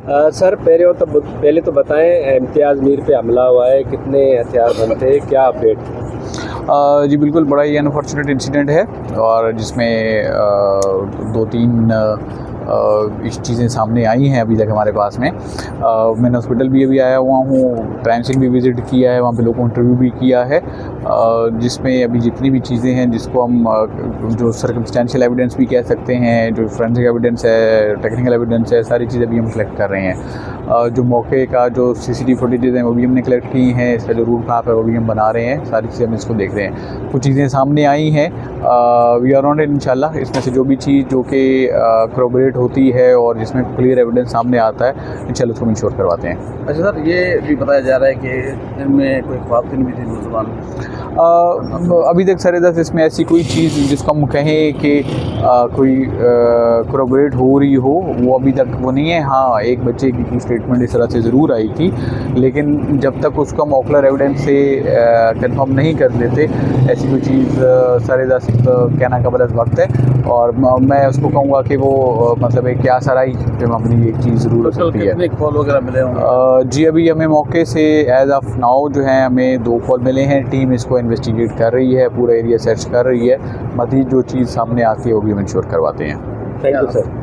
Sir पहले तो बताएं, इम्तियाज़ मीर पे हमला हुआ है, कितने हथियारबंद थे, क्या अपडेट? जी बिल्कुल, बड़ा ही अनफॉर्चुनेट इंसिडेंट है और जिसमें दो तीन इस चीज़ें सामने आई हैं अभी तक हमारे पास में। मैंने हॉस्पिटल भी अभी आया हुआ हूँ, क्राइम सीन भी विज़िट किया है, वहाँ पे लोगों को इंटरव्यू भी किया है, जिसमें अभी जितनी भी चीज़ें हैं जिसको हम जो सर्कमस्टेंशियल एविडेंस भी कह सकते हैं, जो फोरेंसिक एविडेंस है, टेक्निकल एविडेंस है, सारी चीज़ें अभी हम कलेक्ट कर रहे हैं। जो मौके का जो सीसीटीवी फुटेजेस हैं वो भी हमने कलेक्ट की हैं, इसका जो रूट मैप है वो भी हम बना रहे हैं, सारी चीज़ें हम इसको देख रहे हैं। कुछ चीज़ें सामने आई हैं, वी आर ऑन इट इंशाल्लाह। इसमें से जो भी चीज़ जो कि corroborate होती है और जिसमें क्लियर एविडेंस सामने आता है, इंशाल्लाह उसको इंश्योर करवाते हैं। अच्छा सर, ये भी बताया जा रहा है कि इनमें कोई ख्वातीन भी थी मुसलमान। अभी तक सरेदस्त इसमें ऐसी कोई चीज़ जिसको हम कहें कि कोई corroborate हो रही हो, वो अभी तक वो नहीं है। हाँ, एक बच्चे की स्टेटमेंट इस तरह से ज़रूर आई थी, लेकिन जब तक उसको हम ऑकुलर एविडेंस से कंफर्म नहीं कर देते, ऐसी कोई चीज़ सरेदस्त कहना कबल अज़ वक्त है। और मैं उसको कहूँगा कि वो मतलब एक क्या सराई मामूली एक चीज़ ज़रूर हो सकती है। कितने कॉल वगैरह मिले होंगे? जी अभी हमें मौके से एज ऑफ नाउ जो है हमें 2 कॉल मिले हैं। टीम इसको इन्वेस्टिगेट कर रही है, पूरा एरिया सर्च कर रही है। मज़ीद जो चीज़ सामने आती है वो भी हम इंश्योर करवाते हैं। Thank you sir.